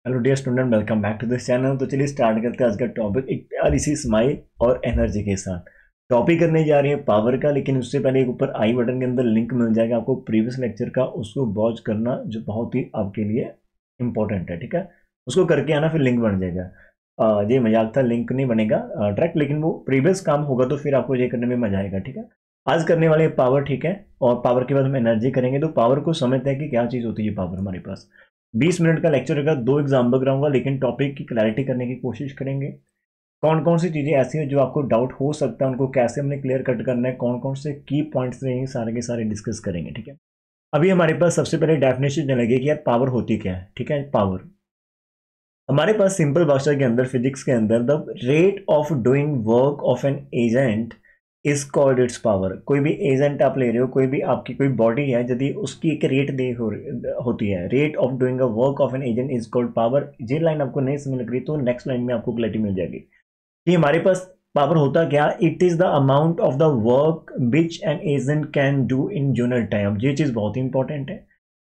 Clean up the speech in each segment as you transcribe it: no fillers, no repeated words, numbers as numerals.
Hello dear student, welcome back to this channel. तो चलिए start करते हैं आज का टॉपिक एक प्यारी सी स्माइल और एनर्जी के साथ। टॉपिक करने जा रहे हैं पावर का, लेकिन उससे पहले एक ऊपर आई बटन के अंदर लिंक मिल जाएगा आपको प्रीवियस लेक्चर का, उसको वॉच करना जो बहुत ही आपके लिए इंपॉर्टेंट है। ठीक है, उसको करके आना, फिर लिंक बन जाएगा। ये मजाक था, लिंक नहीं बनेगा डायरेक्ट, लेकिन वो प्रीवियस काम होगा तो फिर आपको ये करने में मजा आएगा। ठीक है, आज करने वाले पावर। ठीक है, और पावर के बाद हम एनर्जी करेंगे। तो पावर को समझते हैं कि क्या चीज़ होती है पावर हमारे पास। 20 मिनट का लेक्चर होगा, 2 एग्जाम्पल कराऊंगा, लेकिन टॉपिक की क्लैरिटी करने की कोशिश करेंगे। कौन कौन सी चीज़ें ऐसी हैं जो आपको डाउट हो सकता है, उनको कैसे हमने क्लियर कट करना है, कौन कौन से की पॉइंट्स रहेंगे, सारे के सारे डिस्कस करेंगे। ठीक है, अभी हमारे पास सबसे पहले डेफिनेशन लगे कि यार पावर होती क्या है। ठीक है, पावर हमारे पास सिंपल भाषा के अंदर, फिजिक्स के अंदर, the rate of doing work of an agent is called its power. कोई भी एजेंट आप ले रहे हो, कोई भी आपकी कोई बॉडी है, यदि उसकी एक रेट दे होती है, rate of doing a work of an agent is called power. ये लाइन आपको नहीं समझ लग रही तो नेक्स्ट लाइन में आपको क्लैरिटी मिल जाएगी कि हमारे पास पावर होता क्या। It is the amount of the work which an agent can do in unit time. ये चीज बहुत इंपॉर्टेंट है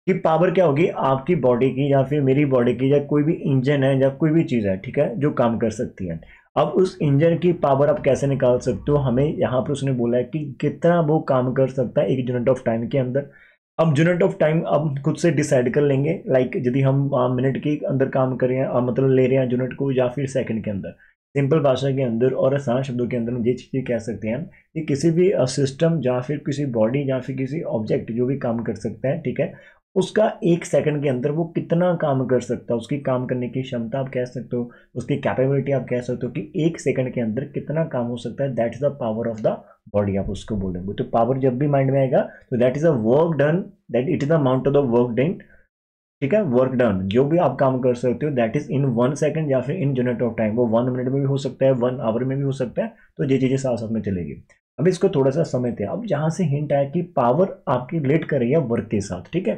कि पावर क्या होगी आपकी बॉडी की, या फिर मेरी बॉडी की, या कोई भी इंजन है, या कोई भी चीज़ है, ठीक है, जो काम कर सकती है। अब उस इंजन की पावर आप कैसे निकाल सकते हो, हमें यहाँ पर उसने बोला है कि कितना वो काम कर सकता है एक यूनिट ऑफ टाइम के अंदर। अब यूनिट ऑफ टाइम अब खुद से डिसाइड कर लेंगे, लाइक यदि हम मिनट के अंदर काम कर रहे हैं, मतलब ले रहे हैं यूनिट को, या फिर सेकंड के अंदर। सिंपल भाषा के अंदर और आसान शब्दों के अंदर ये चीज़ें कह सकते हैं कि किसी भी सिस्टम या फिर किसी बॉडी या फिर किसी ऑब्जेक्ट जो भी काम कर सकता है, ठीक है, उसका 1 सेकंड के अंदर वो कितना काम कर सकता है, उसकी काम करने की क्षमता आप कह सकते हो, उसकी कैपेबिलिटी आप कह सकते हो कि 1 सेकंड के अंदर कितना काम हो सकता है। That is the power of the body, आप उसको बोलेंगे। तो पावर जब भी माइंड में आएगा तो that is a work done, that it is the amount of the work done. ठीक है, वर्क डन, जो भी आप काम कर सकते हो, दैट इज इन 1 सेकंड या फिर इन यूनिट ऑफ टाइम। वो 1 मिनट में भी हो सकता है, 1 आवर में भी हो सकता है। तो ये चीजें साथ साथ में चलेगी। अब इसको थोड़ा सा समझते हैं। अब जहां से हिंट आया कि पावर आपकी रिलेट कर रही है वर्क के साथ। ठीक है,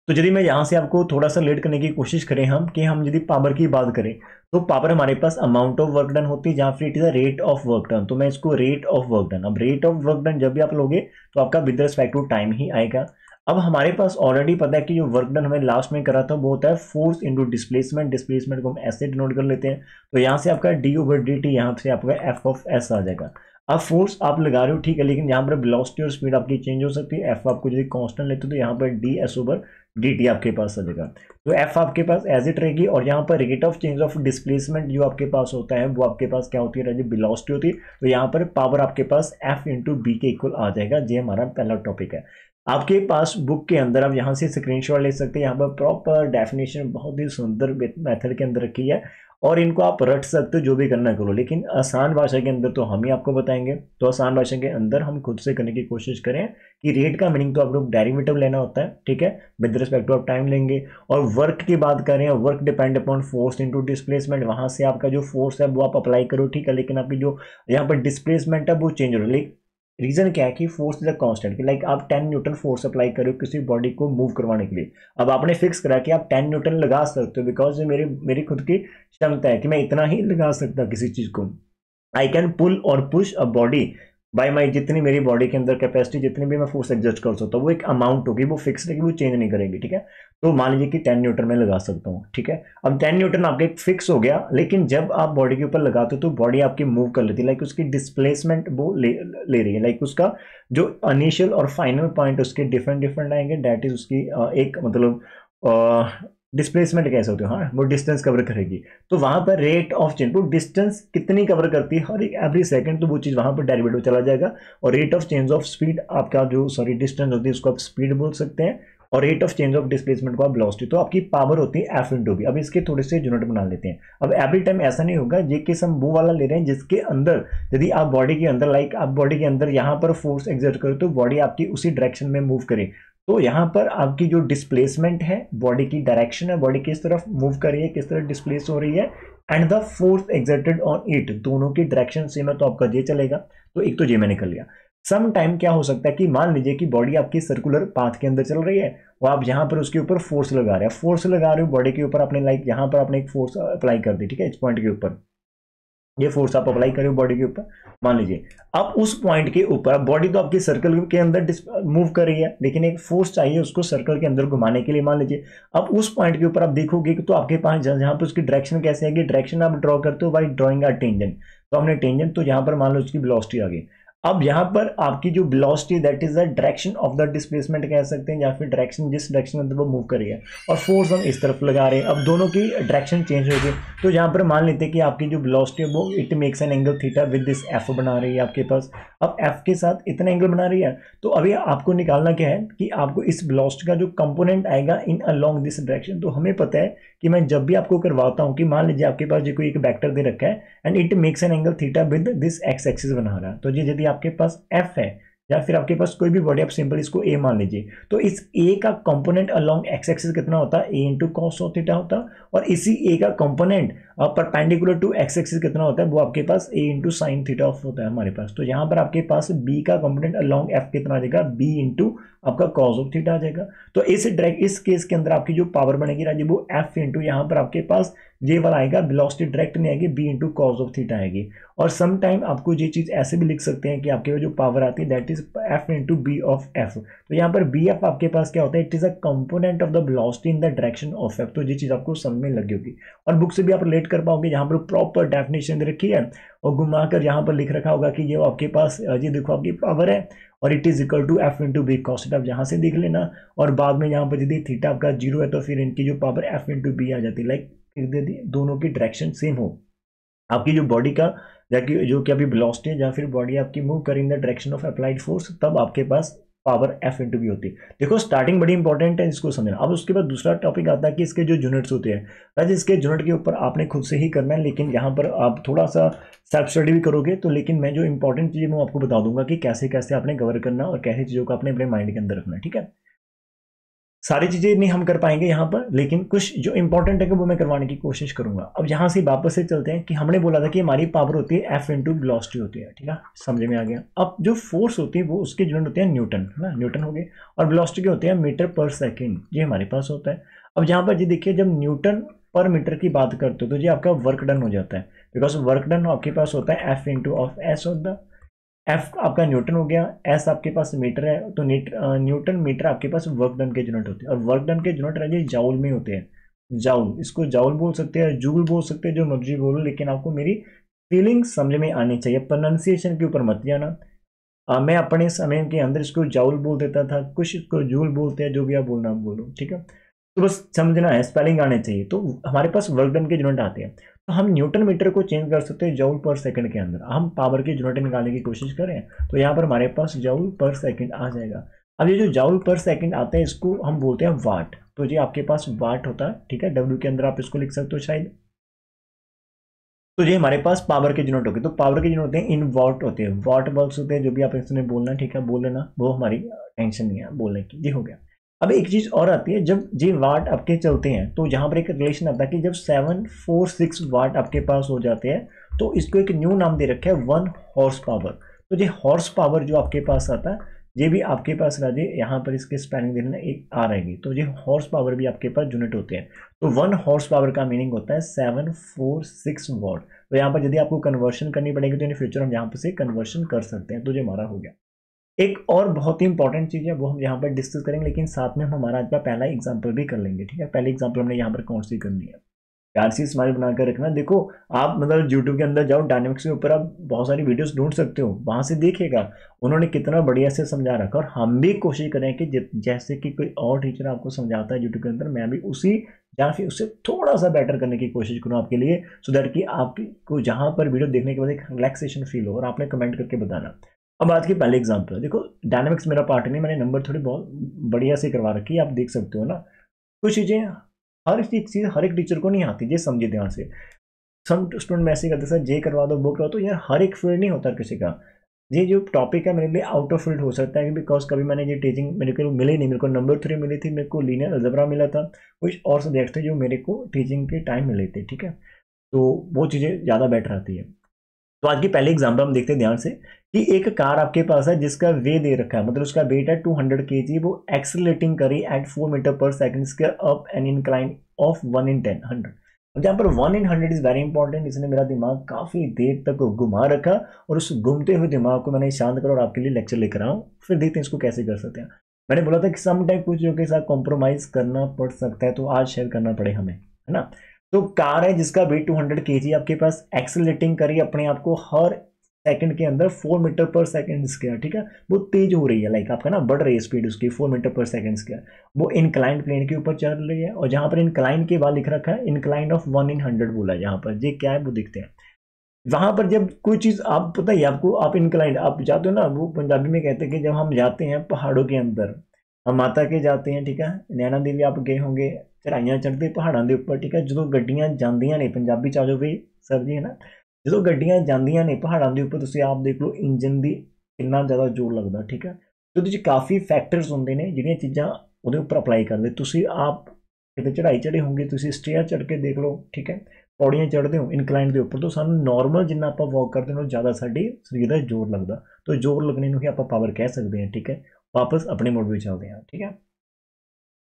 तो यदि मैं यहाँ से आपको थोड़ा सा लेट करने की कोशिश करें हम, कि हम यदि पावर की बात करें तो पावर हमारे पास अमाउंट ऑफ वर्क डन होती है, जहाँ फिर it is the rate of work done. तो मैं इसको रेट ऑफ वर्क डन, अब रेट ऑफ वर्क डन जब भी आप लोगे तो आपका विद रिस्पेक्ट टू टाइम ही आएगा। अब हमारे पास ऑलरेडी पता है कि जो वर्क डन हमें लास्ट में करा था वो होता है फोर्स इंटू डिस्प्लेसमेंट। डिस्प्लेसमेंट को हम ऐसे डिनोट कर लेते हैं। तो यहाँ से आपका डी ओवर डी टी, यहाँ से आपका एफ ऑफ एस आ जाएगा। अब फोर्स आप लगा रहे हो, ठीक है, लेकिन यहाँ पर वेलोसिटी और स्पीड आपकी चेंज हो सकती है। एफ आपको यदि कांस्टेंट लेते हो तो यहाँ पर D S over D T आपके पास आ जाएगा। तो एफ आपके पास एज इट रहेगी, और यहाँ पर rate of change of displacement जो आपके पास होता है वो आपके पास क्या होती है, वेलोसिटी होती है। तो यहाँ पर पावर आपके पास एफ इंटू बी के इक्वल आ जाएगा। ये हमारा पहला टॉपिक है। आपके पास बुक के अंदर आप यहाँ से स्क्रीनशॉट ले सकते हैं। यहाँ पर प्रॉपर डेफिनेशन बहुत ही सुंदर मेथड के अंदर रखी है, और इनको आप रट सकते हो, जो भी करना करो, लेकिन आसान भाषा के अंदर तो हम ही आपको बताएंगे। तो आसान भाषा के अंदर हम खुद से करने की कोशिश करें कि रेट का मीनिंग तो आप लोग डेरिवेटिव लेना होता है, ठीक है, विद रिस्पेक्ट टू आप टाइम लेंगे। और वर्क की बात करें, work depend upon force into displacement, वहां से आपका जो फोर्स है वो आप अप्लाई करो, ठीक है, लेकिन आपकी जो यहाँ पर डिस्प्लेसमेंट है वो चेंज हो रही है। रीजन क्या है कि फोर्स इज अ कांस्टेंट, कि लाइक आप 10 न्यूटन फोर्स अप्लाई करो किसी बॉडी को मूव करवाने के लिए। अब आपने फिक्स करा कि आप 10 न्यूटन लगा सकते हो, बिकॉज ये मेरी मेरी खुद की क्षमता है कि मैं इतना ही लगा सकता किसी चीज को। आई कैन पुल और पुश अ बॉडी बाय माई, जितनी मेरी बॉडी के अंदर कैपेसिटी, जितनी भी मैं फोर्स एडजस्ट कर सकता हूँ, वो एक अमाउंट होगी, वो फिक्स रहेगी, वो चेंज नहीं करेगी। ठीक है, तो मान लीजिए कि 10 न्यूटन में लगा सकता हूँ। ठीक है, अब 10 न्यूटन आपका एक फिक्स हो गया, लेकिन जब आप बॉडी के ऊपर लगाते हो तो बॉडी आपकी मूव कर लेती है, लाइक उसकी डिस्प्लेसमेंट वो ले रही है, लाइक उसका जो इनिशियल और फाइनल पॉइंट उसके डिफरेंट डिफरेंट आएंगे। दैट इज उसकी एक मतलब डिस्प्लेसमेंट कह सकते हो, हाँ, वो डिस्टेंस कवर करेगी। तो वहां पर रेट ऑफ चेंज, वो डिस्टेंस कितनी कवर करती है हर एक एवरी सेकंड, तो वो चीज वहां पर डेरिवेटिव चला जाएगा। और rate of change of speed आपका जो डिस्टेंस होती है उसको आप स्पीड बोल सकते हैं, और rate of change of displacement को आप वेलोसिटी। तो आपकी पावर होती है एफ इंटू बी। अब इसके थोड़े से यूनिट बना लेते हैं। अब एवरी टाइम ऐसा नहीं होगा, ये केस हम वो वाला ले रहे हैं जिसके अंदर यदि आप बॉडी के अंदर, लाइक आप बॉडी के अंदर यहाँ पर फोर्स एक्सर्ट करो तो बॉडी आपकी उसी डायरेक्शन में मूव करे। तो यहाँ पर आपकी जो डिस्प्लेसमेंट है, बॉडी की डायरेक्शन है, बॉडी किस तरफ मूव कर रही है, किस तरफ डिस्प्लेस हो रही है, and the force exerted on it, दोनों की डायरेक्शन सेम है, तो आपका ये चलेगा। तो एक तो ये मैंने कर लिया। सम टाइम क्या हो सकता है कि मान लीजिए कि बॉडी आपकी सर्कुलर पाथ के अंदर चल रही है, और आप यहाँ पर उसके ऊपर फोर्स लगा रहे हैं, फोर्स लगा रहे हो बॉडी के ऊपर, अपने लाइक यहाँ पर आपने एक फोर्स अप्लाई कर दी, ठीक है, इस पॉइंट के ऊपर। ये फोर्स आप अप्लाई करें बॉडी के ऊपर, मान लीजिए अब उस पॉइंट के ऊपर बॉडी तो आपकी सर्कल के अंदर मूव कर रही है, लेकिन एक फोर्स चाहिए उसको सर्कल के अंदर घुमाने के लिए। मान लीजिए अब उस पॉइंट के ऊपर आप देखोगे कि तो आपके पास जहां पर उसकी डायरेक्शन कैसे आएगी, डायरेक्शन आप ड्रॉ करते हो बाई ड्रॉइंग अ टेंजेंट। तो हमने टेंजेंट, तो यहां पर मान लो उसकी वेलोसिटी आ गई। अब यहां पर आपकी जो velocity that is the direction of the displacement कह सकते हैं, या फिर डायरेक्शन जिस डायरेक्शन में वो मूव कर रही है, और फोर्स हम इस तरफ लगा रहे हैं। अब दोनों की डायरेक्शन चेंज हो गई, तो यहाँ पर मान लेते हैं कि आपकी जो वेलोसिटी है वो it makes an angle theta with this F बना रही है आपके पास। अब एफ के साथ इतना एंगल बना रही है, तो अभी आपको निकालना क्या है कि आपको इस वेलोसिटी का जो कंपोनेंट आएगा इन अलोंग दिस डायरेक्शन। तो हमें पता है कि मैं जब भी आपको करवाता हूं कि मान लीजिए आपके पास जो कोई एक वेक्टर दे रखा है and it makes an angle theta with this x axis बना रहा है, तो ये यदि आपके पास एफ है या फिर आपके पास कोई भी बॉडी, आप सिंपल इसको ए मान लीजिए, तो इस ए का कंपोनेंट अलोंग एक्स एक्सिस कितना होता है, A into cos of theta होता है, और इसी ए का component perpendicular to x axis कितना होता है, वो आपके पास A into sine theta of होता है हमारे पास। तो यहाँ पर आपके पास बी का कंपोनेंट अलोंग एफ कितना आ जाएगा, बी इंटू आपका कॉस ऑफ थीटा आ जाएगा। तो इस केस के अंदर आपकी जो पावर बनेगी राजी वो एफ इंटू यहाँ पर आपके पास ये वाला आएगा, वेलोसिटी डायरेक्ट नहीं आएगी, b into cos of theta आएगी। और सम टाइम आपको ये चीज ऐसे भी लिख सकते हैं कि आपके पास जो पावर आती है that is F into b of F. तो यहाँ पर बी एफ आपके पास क्या होता है, it is a component of the velocity in the direction of F. तो ये चीज आपको समझ में लगी होगी और बुक से भी आप रिलेट कर पाओगे, यहाँ पर प्रॉपर डेफिनेशन दे रखी है और घुमा कर यहाँ पर लिख रखा होगा कि ये आपके पास ये देखो आपकी पावर है और it is equal to F into b cos theta. आप यहाँ से देख लेना, और बाद में यहाँ पर यदि थीटा आपका जीरो है तो फिर इनकी जो पावर एफ इंटू बी आ जाती है। लाइक यदि दोनों की डायरेक्शन सेम हो, आपकी जो बॉडी का जो कि अभी वेलोसिटी है, जहाँ फिर बॉडी आपकी मूव कर in the direction of applied force, तब आपके पास पावर एफ इंटू बी होती है। देखो स्टार्टिंग बड़ी इंपॉर्टेंट है, इसको समझना। अब उसके बाद दूसरा टॉपिक आता है कि इसके जो यूनिट्स होते हैं, राज इसके यूनिट के ऊपर आपने खुद से ही करना है, लेकिन यहाँ पर आप थोड़ा सा सेल्फ स्टडी भी करोगे तो, लेकिन मैं जो इंपॉर्टेंट चीज़ें मैं आपको बता दूंगा कि कैसे कैसे आपने कवर करना और कैसे चीज़ों को आपने अपने माइंड के अंदर रखना है, ठीक है। सारी चीजें नहीं हम कर पाएंगे यहाँ पर, लेकिन कुछ जो इंपॉर्टेंट है वो मैं करवाने की कोशिश करूंगा। अब यहाँ से वापस से चलते हैं कि हमने बोला था कि हमारी पावर होती है एफ इंटू वेलोसिटी होती है, ठीक है, समझ में आ गया। अब जो फोर्स होती है वो उसके यूनिट होते हैं न्यूटन, है ना, न्यूटन हो गए, और वेलोसिटी के होते हैं मीटर पर सेकेंड, ये हमारे पास होता है। अब यहाँ पर जी देखिए, जब न्यूटन पर मीटर की बात करते हो तो ये आपका वर्क डन हो जाता है, बिकॉज वर्क डन आपके पास होता है एफ इंटू ऑफ एस होता है। एफ आपका न्यूटन हो गया, एस आपके पास मीटर है, तो न्यूटन मीटर आपके पास वर्क डन के यूनिट होते हैं, और वर्क डन के यूनिट रहे जाउल में होते हैं। जाउल, इसको जाउल बोल सकते हैं, जूल बोल सकते हैं, जो मर्जी बोलो, लेकिन आपको मेरी फीलिंग समझ में आनी चाहिए, प्रोनाउंसिएशन के ऊपर मत जाना। मैं अपने समय के अंदर इसको जाउल बोल देता था, कुछ इसको जूल बोलते हैं, जो भी आप बोलना बोलो, ठीक है। तो बस समझना है, स्पेलिंग आने चाहिए। तो हमारे पास वर्क डन के यूनिट आते हैं, तो हम न्यूटन मीटर को चेंज कर सकते हैं जूल पर सेकंड के अंदर। हम पावर के यूनिट निकालने की कोशिश करें तो यहाँ पर हमारे पास जूल पर सेकंड आ जाएगा। अब ये जो जूल पर सेकंड आता है इसको हम बोलते हैं वाट, तो ये आपके पास वाट होता है, ठीक है, डब्ल्यू के अंदर आप इसको लिख सकते हो शायद। तो ये हमारे पास पावर के यूनिट होते हैं, तो पावर के यूनिट होते हैं इन वॉट होते हैं, वॉट वर्क्स होते हैं, जो भी आप इसमें बोलना, ठीक है, बोल लेना, वो हमारी टेंशन नहीं है बोलने की, ये हो गया। अब एक चीज और आती है, जब ये वाट आपके चलते हैं तो जहां पर एक रिलेशन आता है कि जब 746 वाट आपके पास हो जाते हैं तो इसको एक न्यू नाम दे रखा है 1 हॉर्स पावर। तो ये हॉर्स पावर जो आपके पास आता है, ये भी आपके पास राजे यहाँ पर इसके स्पेलिंग देखना एक आ रहेगी, तो ये हॉर्स पावर भी आपके पास यूनिट होते हैं। तो 1 हॉर्स पावर का मीनिंग होता है 746 वॉट। तो यहाँ पर यदि आपको कन्वर्शन करनी पड़ेगी तो इन फ्यूचर हम यहाँ पर से कन्वर्शन कर सकते हैं। तो ये हमारा हो गया। एक और बहुत ही इंपॉर्टेंट चीज है वो हम यहाँ पर डिस्कस करेंगे, लेकिन साथ में हम हमारा आज का पहला एग्जांपल भी कर लेंगे, ठीक है। पहले एग्जांपल हमने यहाँ पर कौन सी करनी है, प्यार सी स्माइल बनाकर रखना। देखो आप मतलब यूट्यूब के अंदर जाओ, डायनेमिक्स के ऊपर आप बहुत सारी वीडियोस ढूंढ सकते हो, वहां से देखिएगा उन्होंने कितना बढ़िया से समझा रखा। और हम भी कोशिश करें कि जैसे कि कोई और टीचर आपको समझाता है यूट्यूब के अंदर, मैं भी उसी या फिर उससे थोड़ा सा बेटर करने की कोशिश करूँ आपके लिए, सो दैट कि आपको जहाँ पर वीडियो देखने के बाद एक रिलैक्सेशन फील हो। और आपने कमेंट करके बताना। अब आज की पहले एग्जाम्पल, देखो डायनेमिक्स मेरा पार्ट नहीं, मैंने नंबर थोड़ी बहुत बढ़िया से करवा रखी है, आप देख सकते हो ना। कुछ चीज़ें हर एक टीचर को नहीं आती, ये समझिए ध्यान से। सम स्टूडेंट मैसेज करते सर जे करवा दो वो करवा दो, यार हर एक फील्ड नहीं होता किसी का। ये जो टॉपिक है मेरे लिए आउट ऑफ फील्ड हो सकता है, बिकॉज कभी मैंने ये टीचिंग मेरे को मिली नहीं, मेरे को नंबर 3 मिली थी, मेरे को लीनियर अलजेब्रा मिला था, कुछ और सब्जेक्ट थे जो मेरे को टीचिंग के टाइम मिले थे, ठीक है। तो वो चीज़ें ज़्यादा बेटर आती है। तो आज की पहले एग्जाम्पल हम देखते हैं ध्यान से कि एक कार आपके पास है जिसका वे दे रखा है, मतलब उसका वेट है 200 kg, वो एक्सेलरेटिंग करी eight 4 metre per second square up an incline of 1 in 10 100। जहाँ पर 1 in 100 इज वेरी इंपॉर्टेंट, इसने मेरा दिमाग काफी देर तक घुमा रखा और उस घूमते हुए दिमाग को मैंने शांत करा और आपके लिए लेक्चर लेकर आऊँ, फिर देखते हैं इसको कैसे कर सकते हैं। मैंने बोला था कि सम टाइम कुछ चीजों के साथ कॉम्प्रोमाइज करना पड़ सकता है, तो आज शेयर करना पड़े हमें, है ना। तो कार है जिसका वेट 200 kg, आपके पास एक्सेलरेटिंग करी अपने आप को हर सेकंड के अंदर 4 मीटर पर सेकंड स्क्वायर, ठीक है, वो तेज हो रही है, लाइक आपका ना बढ़ रही है स्पीड उसकी 4 मीटर पर सेकंड स्क्वायर, वो इंक्लाइंड प्लेन के ऊपर चल रही है। और जहां पर इंक्लाइन के बाद लिख रखा है इंक्लाइन ऑफ 1 in 100 बोला है, जहां पर ये क्या है वो दिखते हैं। वहां पर जब कोई चीज आप पता ही आपको, आप इंक्लाइंड आप जाते हो ना, वो पंजाबी में कहते हैं कि जब हम जाते हैं पहाड़ों के अंदर, हम माता के जाते हैं, ठीक है, नैना देवी आप गए होंगे, चढ़ाइयां चढ़ते पहाड़ों के ऊपर, ठीक है, जो गड्डियां जांदियां ने, पंजाबी च आ जाओ भाई सर जी, है ना, जो गड्डियां जांदियां ने पहाड़ों के ऊपर, ਤੁਸੀਂ आप देख लो इंजन ਦੀ ਕਿੰਨਾ ਜ਼ਿਆਦਾ ਜ਼ੋਰ ਲੱਗਦਾ, ਠੀਕ ਹੈ। ਤੇ ਉਹਦੇ 'ਚ ਕਾਫੀ ਫੈਕਟਰਸ ਹੁੰਦੇ ਨੇ ਜਿਹੜੀਆਂ ਚੀਜ਼ਾਂ ਉਹਦੇ ਉੱਪਰ ਅਪਲਾਈ ਕਰਦੇ। ਤੁਸੀਂ ਆਪ ਕਿਤੇ ਚੜ੍ਹਾਈ ਚੜ੍ਹੇ ਹੋਗੇ, ਤੁਸੀਂ ਸਟੇਅਰ ਚੜ੍ਹ ਕੇ ਦੇਖ ਲਓ, ਠੀਕ ਹੈ, ਪੌੜੀਆਂ ਚੜ੍ਹਦੇ ਹੋ ਇਨਕਲਾਈਨ ਦੇ ਉੱਪਰ, ਤਾਂ ਸਾਨੂੰ ਨਾਰਮਲ ਜਿੰਨਾ ਆਪਾਂ ਵਾਕ ਕਰਦੇ ਹਾਂ ਜ਼ਿਆਦਾ ਸਾਡੇ ਸਰੀਰ ਦਾ ਜ਼ੋਰ ਲੱਗਦਾ, ਤਾਂ ਜ਼ੋਰ ਲੱਗਣੇ ਨੂੰ ਹੀ ਆਪਾਂ ਪਾਵਰ ਕਹਿ ਸਕਦੇ ਹਾਂ, ठीक है। वापस अपने मोड में चलते हैं, ठीक है।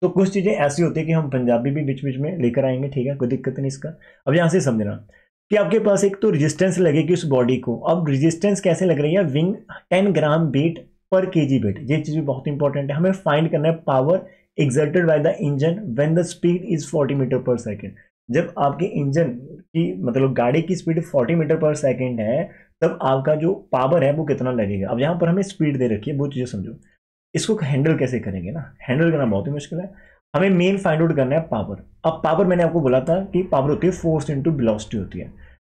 तो कुछ चीज़ें ऐसी होती है कि हम पंजाबी भी बीच बीच में लेकर आएंगे, ठीक है, कोई दिक्कत नहीं इसका। अब यहाँ से समझना कि आपके पास एक तो रेजिस्टेंस लगेगी उस बॉडी को। अब रेजिस्टेंस कैसे लग रही है, विंग 10 ग्राम वेट पर केजी वेट, ये चीज़ भी बहुत इंपॉर्टेंट है। हमें फाइंड करना है power exerted by the engine when the speed is 40 meter पर सेकेंड। जब आपके इंजन की मतलब गाड़ी की स्पीड 40 मीटर पर सेकेंड है, तब आपका जो पावर है वो कितना लगेगा। अब यहाँ पर हमें स्पीड दे रखी है, वो चीज़ें समझो। इसको हैंडल कैसे करेंगे ना, हैंडल करना बहुत ही मुश्किल है। हमें मेन फाइंड आउट करना है पावर। अब पावर मैंने आपको बोला था कि पावर होती है फोर्स इनटू वेलोसिटी होती है।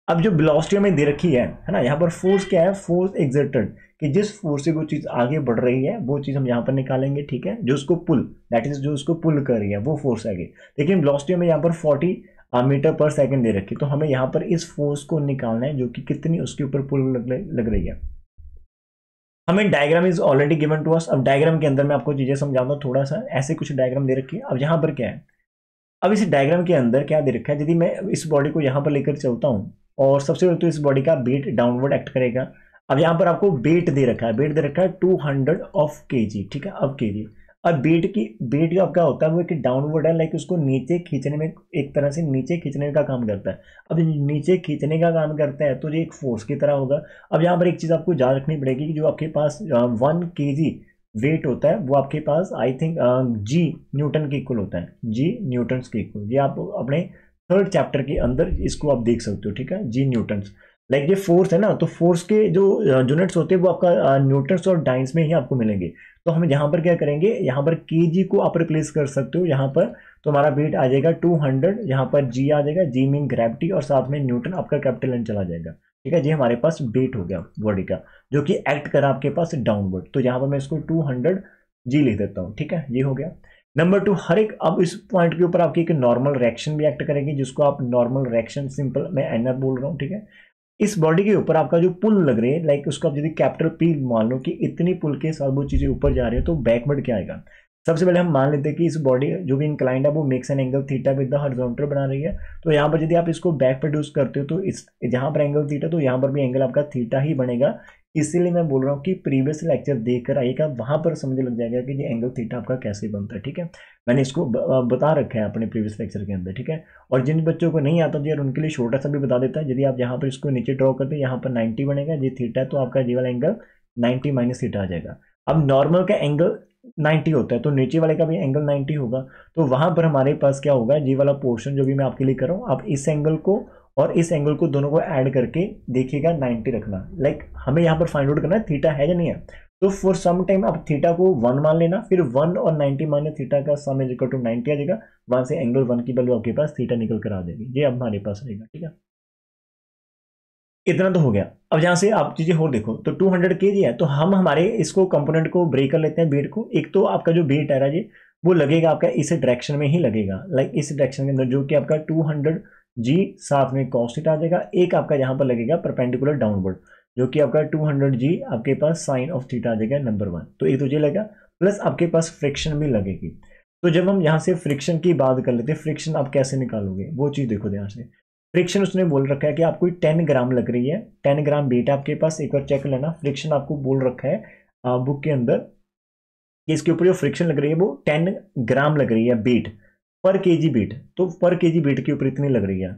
अब जो वेलोसिटी हमें दे रखी है ना, यहाँ पर फोर्स क्या है, फोर्स एक्सर्टेड, कि जिस फोर्स से वो चीज़ आगे बढ़ रही है वो चीज़ हम यहाँ पर निकालेंगे, ठीक है, जो उसको पुल, दैट इज जो उसको पुल कर रही है वो फोर्स आगे। लेकिन वेलोसिटी हमें यहाँ पर 40 मीटर पर सेकेंड दे रखी, तो हमें यहाँ पर इस फोर्स को निकालना है जो कि कितनी उसके ऊपर पुल लग रही है। हमें diagram is already given to us. अब डायग्राम के अंदर मैं आपको चीजें समझाऊंगा थोड़ा सा, ऐसे कुछ डायग्राम दे रखी है। अब यहाँ पर क्या है, अब इस डायग्राम के अंदर क्या दे रखा है, यदि मैं इस बॉडी को यहाँ पर लेकर चलता हूँ और सबसे पहले तो इस बॉडी का वेट डाउनवर्ड एक्ट करेगा। अब यहाँ पर आपको वेट दे रखा है, वेट दे रखा है 200 ऑफ केजी, ठीक है, अब केजी। अब वेट जो आपका होता है वो एक डाउनवर्ड है, लाइक उसको नीचे खींचने में, एक तरह से नीचे खींचने का काम करता है। अब नीचे खींचने का काम करता है तो ये एक फोर्स की तरह होगा। अब यहाँ पर एक चीज़ आपको याद रखनी पड़ेगी कि जो आपके पास 1 kg वेट होता है वो आपके पास आई थिंक जी न्यूटन के इक्वल होता है, जी न्यूटन्स के इक्वल। ये आप अपने 3rd चैप्टर के अंदर इसको आप देख सकते हो, ठीक है, जी न्यूटन्स। लाइक ये फोर्स है ना, तो फोर्स के जो यूनिट्स होते हैं वो आपका न्यूटन्स और डाइन्स में ही आपको मिलेंगे। तो हम यहाँ पर क्या करेंगे, यहाँ पर केजी को आप रिप्लेस कर सकते हो यहाँ पर, तो हमारा वेट आ जाएगा 200, यहाँ पर जी आ जाएगा, जी मीन ग्रेविटी, और साथ में न्यूटन आपका कैपिटल एन चला जाएगा, ठीक है। ये हमारे पास वेट हो गया बॉडी का जो कि एक्ट करा आपके पास डाउनवर्ड, तो यहाँ पर मैं इसको 200 जी लिख देता हूँ, ठीक है, ये हो गया। नंबर 2, हर एक, अब इस पॉइंट के ऊपर आपकी एक नॉर्मल रिएक्शन भी एक्ट करेगी, जिसको आप नॉर्मल रिएक्शन, सिंपल मैं एनआर बोल रहा हूँ, ठीक है। इस बॉडी के ऊपर आपका जो पुल लग रही है, लाइक उसको आप यदि कैपिटल पी मान लो कि इतनी पुल के साथ वो चीजें ऊपर जा रही है, तो बैकवर्ड क्या आएगा। सबसे पहले हम मान लेते हैं कि इस बॉडी जो भी इंक्लाइंड है वो makes an angle theta with the horizontal बना रही है। तो यहाँ पर यदि आप इसको बैक प्रोड्यूस करते हो तो इस जहाँ पर एंगल थीटा, तो यहाँ पर भी एंगल आपका थीटा ही बनेगा। इसीलिए मैं बोल रहा हूँ कि प्रीवियस लेक्चर देखकर आइएगा, वहां पर समझ लग जाएगा कि ये एंगल थीटा आपका कैसे बनता है, ठीक है। मैंने इसको बता रखा है अपने प्रीवियस लेक्चर के अंदर, ठीक है। और जिन बच्चों को नहीं आता तो यार उनके लिए छोटा सा भी बता देता है। यदि आप यहाँ पर इसको नीचे ड्रॉ करते हैं, यहाँ पर 90 बनेगा, ये थीटा, तो आपका ये वाला एंगल 90 माइनस थीटा आ जाएगा। अब नॉर्मल का एंगल 90 होता है, तो नीचे वाले का भी एंगल 90 होगा। तो वहां पर हमारे पास क्या होगा, ये वाला पोर्शन जो भी मैं आपके लिए कर रहा हूँ, आप इस एंगल को और इस एंगल को दोनों को ऐड करके देखिएगा 90 रखना। लाइक हमें यहाँ पर फाइंड आउट करना है थीटा है या नहीं है। तो फॉर सम टाइम आप थीटा को 1 मान लेना, फिर 1 और 90 माइनस थीटा का सम इज इक्वल टू 90 आ जाएगा। वहां से एंगल 1 की वैल्यू आपके पास थीटा निकल कर आ जाएगी, ये अब हमारे पास रहेगा, ठीक है। इतना तो हो गया। अब यहाँ से आप चीजें और देखो, तो 200 kg है, तो हम हमारे इसको कंपोनेंट को ब्रेक कर लेते हैं वेट को। एक तो आपका जो वेट है राजे वो लगेगा आपका इस डायरेक्शन में ही लगेगा, लाइक इस डायरेक्शन के अंदर, जो कि आपका 200 जी साथ में cos थीटा आ जाएगा। एक आपका यहाँ पर लगेगा परपेंडिकुलर डाउनवर्ड, जो कि आपका 200 जी आपके पास साइन ऑफ थीटा आ जाएगा नंबर 1। तो एक तो ये लगेगा, प्लस आपके पास फ्रिक्शन भी लगेगी। तो जब हम यहाँ से फ्रिक्शन की बात कर लेते हैं, फ्रिक्शन आप कैसे निकालोगे वो चीज़ देखो ध्यान से। फ्रिक्शन उसने बोल रखा है कि आपको 10 ग्राम लग रही है, 10 ग्राम वेट आपके पास, एक बार चेक लेना। फ्रिक्शन आपको बोल रखा है बुक के अंदर कि इसके ऊपर जो फ्रिक्शन लग रही है वो 10 ग्राम लग रही है वेट। पर केजी वेट, तो पर केजी वेट के ऊपर इतनी लग रही है।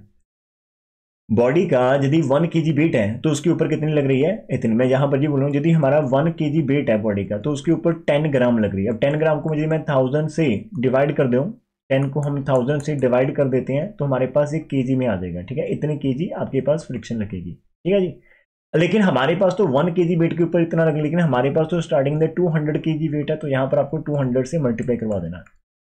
बॉडी का यदि 1 केजी वेट है तो उसके ऊपर कितनी लग रही है, इतनी। मैं यहाँ पर जी बोल रहा हूँ, यदि हमारा 1 केजी वेट है बॉडी का तो उसके ऊपर 10 ग्राम लग रही है। अब 10 ग्राम को मुझे मैं 1000 से डिवाइड कर दूँ, 10 को हम 1000 से डिवाइड कर देते हैं तो हमारे पास एक केजी में आ जाएगा, ठीक है। इतने केजी आपके पास फ्रिक्शन लगेगी, ठीक है जी। लेकिन हमारे पास तो 1 केजी वेट के ऊपर इतना लगे, लेकिन हमारे पास तो स्टार्टिंग में 200 केजी वेट है, तो यहाँ पर आपको 200 से मल्टीप्लाई करवा देना है।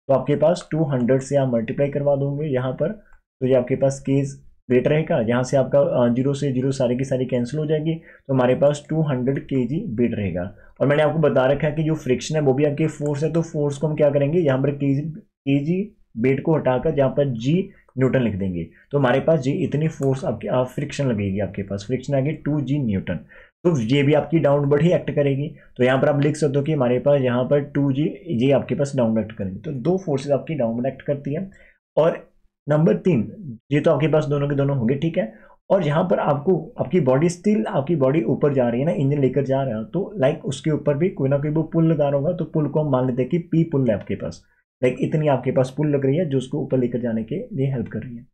तो आपके पास 200 से आप मल्टीप्लाई करवा दोगे यहाँ पर, तो ये आपके पास केज वेट रहेगा। यहाँ से आपका जीरो से जीरो सारी की सारी कैंसिल हो जाएगी, तो हमारे पास 200 केजी वेट रहेगा। और मैंने आपको बता रखा है कि जो फ्रिक्शन है वो भी आपके फोर्स है, तो फोर्स को हम क्या करेंगे, यहाँ पर केजी वेट को हटाकर जहाँ पर जी न्यूटन लिख देंगे, तो हमारे पास जी इतनी फोर्स आपके फ्रिक्शन लगेगी। आपके पास फ्रिक्शन आ गई 2g न्यूटन, तो ये भी आपकी डाउनवर्ड ही एक्ट करेगी। तो यहाँ पर आप लिख सकते हो कि हमारे पास यहाँ पर 2g ये आपके पास डाउनवर्ड एक्ट करेंगे, तो दो फोर्सेज आपकी डाउनवर्ड एक्ट करती है। और नंबर 3, ये तो आपके पास दोनों के दोनों होंगे, ठीक है। और यहाँ पर आपको आपकी बॉडी स्टिल आपकी बॉडी ऊपर जा रही है ना, इंजन लेकर जा रहा है, तो लाइक उसके ऊपर भी कोई ना कोई वो पुल लगा रहा होगा, तो पुल को हम मान लेते हैं कि पी पुल है आपके पास, लाइक इतनी आपके पास पुल लग रही है जो उसको ऊपर लेकर जाने के लिए हेल्प कर रही है।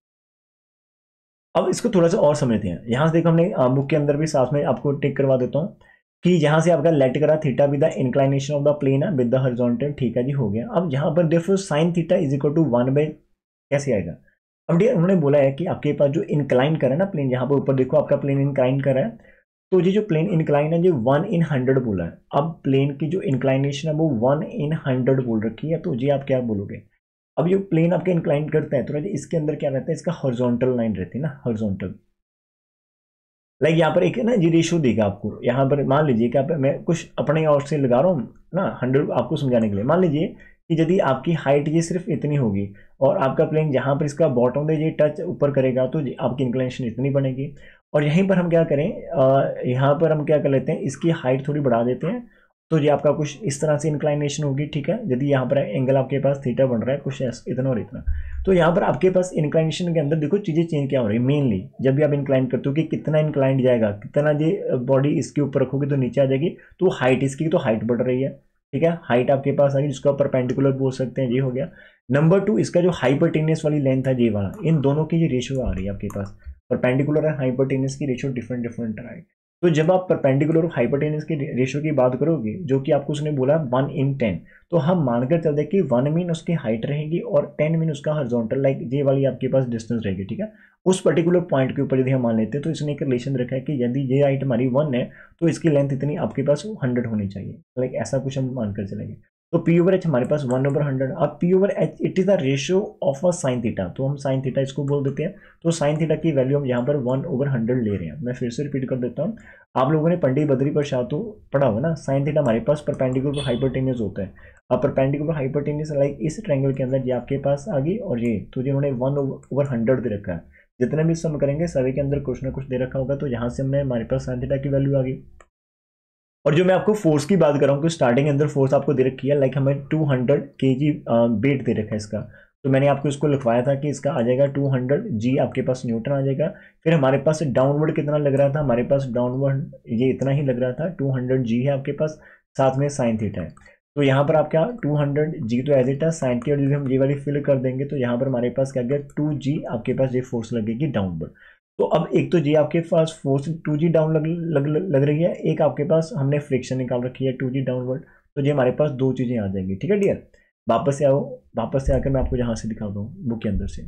अब इसको थोड़ा सा और समझते हैं। यहाँ से देखो हमने बुक के अंदर भी साथ में आपको टिक करवा देता हूँ कि यहाँ से आपका लेट करा theta with the inclination of the plane है विद द हॉरिजॉन्टल, ठीक है जी, हो गया। अब यहाँ पर देखो sine theta is equal to 1 कैसे आएगा। अब डियर उन्होंने बोला है कि आपके पास जो इंक्लाइन करा है ना प्लेन, यहाँ पर ऊपर देखो आपका प्लेन इंक्लाइन करा है, तो ये जो प्लेन इंक्लाइन है जो 1/100 बोला है। अब प्लेन की जो इंक्लाइनेशन है वो 1/100 बोल रखी है, तो ये आप क्या बोलोगे। अब ये प्लेन आपके इंक्लाइन करता है तो इसके अंदर क्या रहता है, इसका हॉरिजॉन्टल लाइन रहती है ना, हॉरिजॉन्टल। लाइक यहाँ पर एक ना ये रेशियो देगा आपको। यहाँ पर मान लीजिए कि मैं कुछ अपने और से लगा रहा हूँ ना 100 आपको समझाने के लिए। मान लीजिए कि यदि आपकी हाइट ये सिर्फ इतनी होगी और आपका प्लेन जहाँ पर इसका बॉटम में ये टच ऊपर करेगा तो आपकी इंक्लाइनेशन इतनी बनेगी। और यहीं पर हम क्या करें, यहाँ पर हम क्या कर लेते हैं, इसकी हाइट थोड़ी बढ़ा देते हैं, तो ये आपका कुछ इस तरह से इंक्लाइनेशन होगी, ठीक है। यदि यहाँ पर एंगल आपके पास थीटा बन रहा है कुछ इतना और इतना, तो यहाँ पर आपके पास इंक्लाइनेशन के अंदर देखो चीज़ें चेंज क्या हो रही है। मेनली जब भी आप इंक्लाइन करते हो कि कितना इंक्लाइंड जाएगा, कितना ये बॉडी इसके ऊपर रखोगे तो नीचे आ जाएगी, तो हाइट इसकी तो हाइट बढ़ रही है, ठीक है। हाइट आपके पास आ गई जिसको आप परपेंडिकुलर बोल सकते हैं, ये हो गया। नंबर 2, इसका जो हाइपोटेनियस वाली लेंथ है ये वाला, इन दोनों की ये रेशियो आ रही है आपके पास, परपेंडिकुलर और हाइपोटेनियस की रेशियो डिफरेंट डिफरेंट है। तो जब आप परपेंडिकुलर और हाइपोटेनियस के रेशियो की बात करोगे जो कि आपको उसने बोला 1/10, तो हम मानकर चलते हैं कि 1 मीन उसकी हाइट रहेगी और 10 मीन उसका हॉरिजॉन्टल, लाइक ये वाली आपके पास डिस्टेंस रहेगी, ठीक है। उस पर्टिकुलर पॉइंट के ऊपर यदि हम मान लेते हैं तो इसने एक रिलेशन रखा है कि यदि ये हाइट हमारी 1 है तो इसकी लेंथ इतनी आपके पास 100 होनी चाहिए, लाइक ऐसा कुछ हम मानकर चलेंगे। तो पी ओवर एच हमारे पास 1/100। अब P over H it is the ratio of a sine theta, तो हम साइन थीटा इसको बोल देते हैं। तो साइन थीटा की वैल्यू हम यहाँ पर 1/100 ले रहे हैं। मैं फिर से रिपीट कर देता हूँ, आप लोगों ने पंडित बद्री प्रसाद तो पढ़ा होगा ना, साइन थीटा हमारे पास परपेंडिकुलर हाइपोटेन्यूज होता है। अब परपेंडिकुलर हाइपोटेन्यूज लाइक इस ट्रायंगल के अंदर ये आपके पास आ गई, और ये तो जिन्होंने 1/100 दे रखा है, जितने भी सम करेंगे सभी के अंदर कुछ ना कुछ दे रखा होगा, तो यहाँ से हमने हमारे पास साइन थीटा की वैल्यू आ गई। और जो मैं आपको फोर्स की बात कर रहा हूँ कि स्टार्टिंग अंदर फोर्स आपको दे रखी है, लाइक हमें 200 केजी वेट दे रखा है इसका, तो मैंने आपको इसको लिखवाया था कि इसका आ जाएगा 200 जी आपके पास न्यूटन आ जाएगा। फिर हमारे पास डाउनवर्ड कितना लग रहा था, हमारे पास डाउनवर्ड ये इतना ही लग रहा था, 200 जी है आपके पास, साथ में साइन थीटा है। तो यहाँ पर आप क्या 200 जी तो एज इट है, साइन की और यदि हम ये वाली फिल कर देंगे तो यहाँ पर हमारे पास क्या गया 2g आपके पास ये फोर्स लगेगी डाउनवर्ड। तो अब एक तो जी आपके पास फोर्स 2g डाउन लग रही है, एक आपके पास हमने फ्रिक्शन निकाल रखी है 2g डाउनवर्ड, तो ये हमारे पास दो चीज़ें आ जाएंगी, ठीक है डियर। वापस से आओ, वापस से आकर मैं आपको यहाँ से दिखाता हूँ बुक के अंदर से।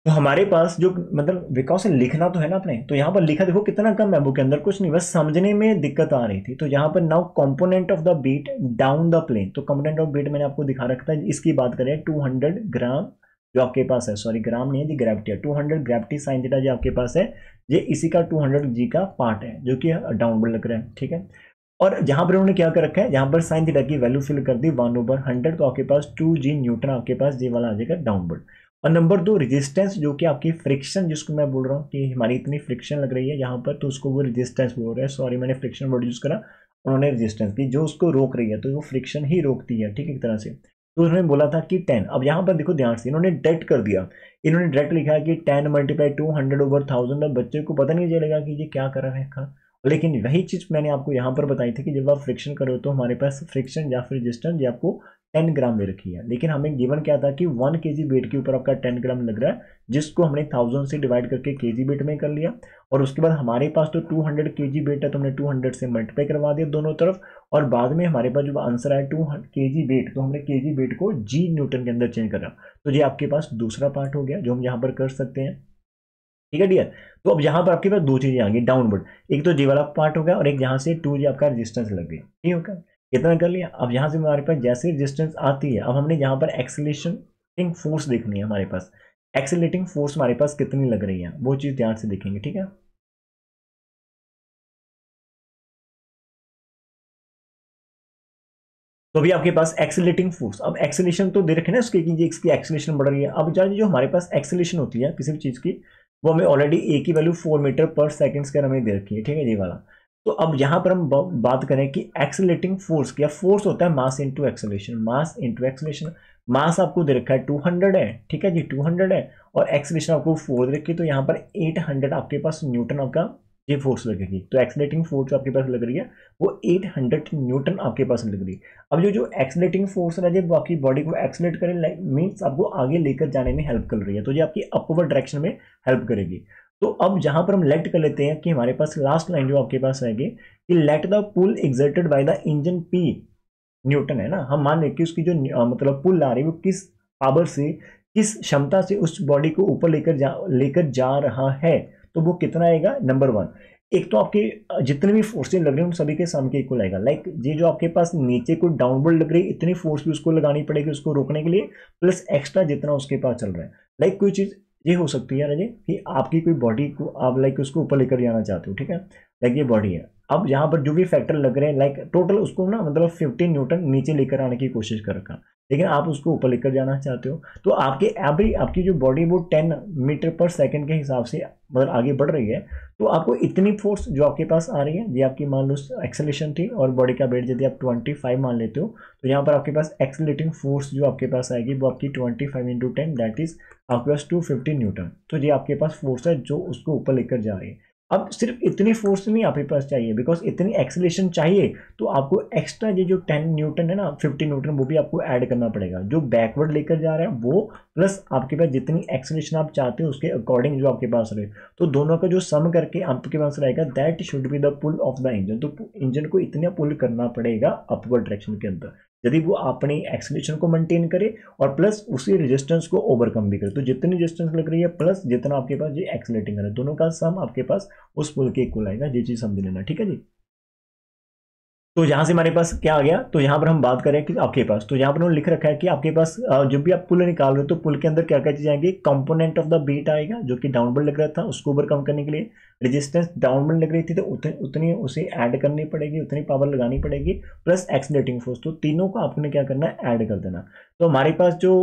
तो हमारे पास जो मतलब विकास से लिखना तो है ना अपने, तो यहाँ पर लिखा देखो कितना कम है बुक के अंदर, कुछ नहीं, बस समझने में दिक्कत आ रही थी। तो यहाँ पर now component of the weight down the plane, तो कंपोनेंट ऑफ बीट मैंने आपको दिखा रखा था। इसकी बात करें 200 ग्राम जो आपके पास है, सॉरी ग्राम नहीं है जी, ग्रेविटी है, 200 ग्रेविटी साइन थीटा जो आपके पास है, ये इसी का 200 जी का पार्ट है जो कि डाउनवर्ड लग रहा है, ठीक है। और जहां पर उन्होंने क्या कर रखा है, यहाँ पर साइन थीटा की वैल्यू फिल कर दी 1/100, तो आपके पास 2g न्यूटन आपके पास ये वाला आ जाएगा डाउनवर्ड। और नंबर 2 रेजिस्टेंस जो कि आपकी फ्रिक्शन, जिसको मैं बोल रहा हूँ कि हमारी इतनी फ्रिक्शन लग रही है यहाँ पर, तो उसको वो रेजिस्टेंस बोल रहे हैं। सॉरी मैंने फ्रिक्शन वर्ड यूज करा, उन्होंने रेजिस्टेंस की, जो उसको रोक रही है, तो वो फ्रिक्शन ही रोकती है, ठीक है, एक तरह से। तो उन्होंने बोला था कि 10। अब यहाँ पर देखो ध्यान से इन्होंने डायरेक्ट कर दिया, इन्होंने डायरेक्ट लिखा है कि 10 × 200/1000। अब बच्चे को पता नहीं चलेगा कि ये क्या कर रहा है, लेकिन वही चीज़ मैंने आपको यहाँ पर बताई थी कि जब आप फ्रिक्शन करो तो हमारे पास फ्रिक्शन या फिर रेजिस्टेंस ये आपको 10 ग्राम दे रखी है, लेकिन हमें गिवन क्या था कि 1 केजी वेट के ऊपर आपका 10 ग्राम लग रहा है, जिसको हमने 1000 से डिवाइड करके केजी वेट में कर लिया। और उसके बाद हमारे पास तो 200 केजी वेट है, तो हमने 200 से मल्टीप्लाई करवा दिया दोनों तरफ, और बाद में हमारे पास जो आंसर आया 200 केजी वेट, तो हमने केजी वेट को जी न्यूटन के अंदर चेंज करा। तो ये आपके पास दूसरा पार्ट हो गया जो हम यहाँ पर कर सकते हैं। ठीक है डियर, तो अब यहाँ पर आपके पास दो चीजें आ गई डाउनवर्ड, एक तो जी वाला पार्ट हो गया और एक यहाँ से 2G आपका रेजिस्टेंस लग गई। ठीक है, कितना कर लिया। अब यहाँ से हमारे पास जैसे रेजिस्टेंस आती है, अब हमने यहाँ पर एक्सेलरेटिंग फोर्स देखनी है, हमारे पास एक्सेलरेटिंग फोर्स हमारे पास कितनी लग रही है वो चीज ध्यान से देखेंगे। ठीक है, तो अभी आपके पास एक्सेलरेटिंग फोर्स, अब एक्सेलेरेशन तो दे रखे ना उसके कि इसकी एक्सेलरेशन बढ़ रही है। अब जो हमारे पास एक्सेलरेशन होती है किसी भी चीज की, वो हमें ऑलरेडी ए की value 4 metre per second square हमें दे रखी है। ठीक है, ये वाला। तो अब यहाँ पर हम बात करें कि एक्सेलरेटिंग फोर्स क्या, फोर्स होता है mass into acceleration, mass into acceleration. Mass आपको दे रखा है 200 है, ठीक है जी 200 है, और एक्सेलरेशन आपको 4 दे रखी है, तो यहाँ पर 800 आपके पास न्यूटन आपका ये फोर्स लगेगी। तो एक्सेलरेटिंग फोर्स आपके पास लग रही है वो 800 न्यूटन आपके पास लग रही है। अब जो एक्सेलरेटिंग फोर्स है जब आपकी बॉडी को एक्सेलरेट करे, मीन्स आपको आगे लेकर जाने में हेल्प कर रही है, तो ये आपकी अपवर्ड डायरेक्शन में हेल्प करेगी। तो अब जहां पर हम लेट कर लेते हैं कि हमारे पास लास्ट लाइन जो आपके पास आएगी कि let the pull exerted by the engine P newton है ना, हम मान लें कि उसकी जो मतलब पुल आ रही है वो किस पावर से, किस क्षमता से उस बॉडी को ऊपर लेकर जा रहा है, तो वो कितना आएगा। नंबर 1, एक तो आपके जितने भी फोर्सेज लग रहे हैं उन सभी के सम के इक्वल आएगा। लाइक ये जो आपके पास नीचे को डाउनवर्ड लग रही है इतनी फोर्स भी उसको लगानी पड़ेगी उसको रोकने के लिए, प्लस एक्स्ट्रा जितना उसके पास चल रहा है। लाइक कोई चीज ये हो सकती है ना कि आपकी कोई बॉडी को आप लाइक उसको ऊपर लेकर जाना चाहते हो, ठीक है, लाइक ये बॉडी है। अब यहाँ पर जो भी फैक्टर लग रहे हैं लाइक टोटल उसको ना मतलब 15 न्यूटन नीचे लेकर आने की कोशिश कर रखा, लेकिन आप उसको ऊपर लेकर जाना चाहते हो, तो आपके एवरी आपकी जो बॉडी वो 10 मीटर पर सेकंड के हिसाब से मतलब आगे बढ़ रही है, तो आपको इतनी फोर्स जो आपके पास आ रही है ये आपकी मान लो एक्सेलरेशन थी, और बॉडी का वेट यदि आप 25 मान लेते हो, तो यहाँ पर आपके पास एक्सेलरेटिंग फोर्स जो आपके पास आएगी वो आपकी 25 इंटू 10 दैट इज आपके पास 250 न्यूटन। तो ये आपके पास फोर्स है जो उसको ऊपर लेकर जा रही है। अब सिर्फ इतनी फोर्स नहीं आपके पास चाहिए, बिकॉज इतनी एक्सेलरेशन चाहिए, तो आपको एक्स्ट्रा ये जो 10 न्यूटन है ना 50 न्यूटन वो भी आपको ऐड करना पड़ेगा, जो बैकवर्ड लेकर जा रहे हैं वो, प्लस आपके पास जितनी एक्सेलरेशन आप चाहते हो उसके अकॉर्डिंग जो आपके पास रहे, तो दोनों का जो सम करके आपके पास रहेगा that should be the pull of the engine. तो इंजन को इतना पुल करना पड़ेगा अपवर्ड डायरेक्शन के अंदर, यदि वो अपनी एक्सेलरेशन को मेंटेन करे और प्लस उसी रेजिस्टेंस को ओवरकम भी करे। तो जितनी रेजिस्टेंस लग रही है प्लस जितना आपके पास ये एक्सेलरेटिंग है, दोनों का सम आपके पास उस पुल के इक्वल आएगा। ये चीज समझ लेना, ठीक है जी। तो यहां से हमारे पास क्या आ गया, तो यहां पर हम बात करें कि आपके पास, तो यहां पर उन्होंने लिख रखा है कि आपके पास जब भी आप पुल निकाल रहे हो तो पुल के अंदर क्या क्या चीजें आएंगी, कंपोनेंट ऑफ द वेट आएगा जो कि डाउनवर्ड लग रहा था उसको ओवरकम करने के लिए, रेजिस्टेंस डाउनवर्ड लग रही थी तो उतनी उसे ऐड करनी पड़ेगी, उतनी पावर लगानी पड़ेगी, प्लस एक्सेलरेटिंग फोर्स, तो तीनों को आपने क्या करना है ऐड कर देना। तो हमारे पास जो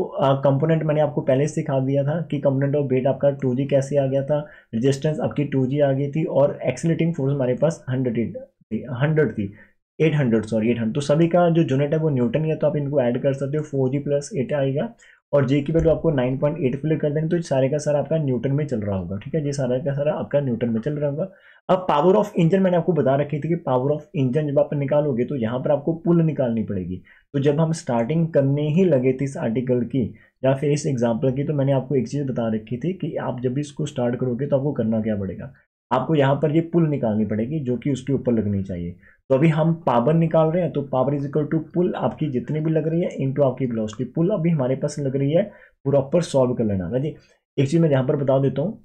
कंपोनेंट मैंने आपको पहले सिखा दिया था कि कंपोनेंट ऑफ वेट आपका 2G कैसे आ गया था, रेजिस्टेंस आपकी 2G आ गई थी, और एक्सेलरेटिंग फोर्स हमारे पास 100 थी 800 सॉरी 800, तो सभी का जो यूनिट है वो न्यूटन ही है, तो आप इनको ऐड कर सकते हो 4G प्लस 8 आएगा, और जे की वैल्यू आपको 9.8 फिल कर देंगे, तो सारे का सारा आपका न्यूटन में चल रहा होगा। ठीक है, ये सारा का सारा आपका न्यूटन में चल रहा होगा। अब पावर ऑफ इंजन मैंने आपको बता रखी थी कि पावर ऑफ इंजन जब आप निकालोगे तो यहाँ पर आपको पुल निकालनी पड़ेगी। तो जब हम स्टार्टिंग करने ही लगे थे इस आर्टिकल की या फिर इस एग्जाम्पल की, तो मैंने आपको एक चीज़ बता रखी थी कि आप जब भी इसको स्टार्ट करोगे तो आपको करना क्या पड़ेगा, आपको यहाँ पर ये पुल निकालनी पड़ेगी जो कि उसके ऊपर लगनी चाहिए। तो अभी हम पावर निकाल रहे हैं, तो power is equal to pull आपकी जितनी भी लग रही है इनटू आपकी वेलोसिटी। पुल अभी हमारे पास लग रही है, प्रॉपर सॉल्व कर लेना जी। एक चीज मैं यहाँ पर बता देता हूँ,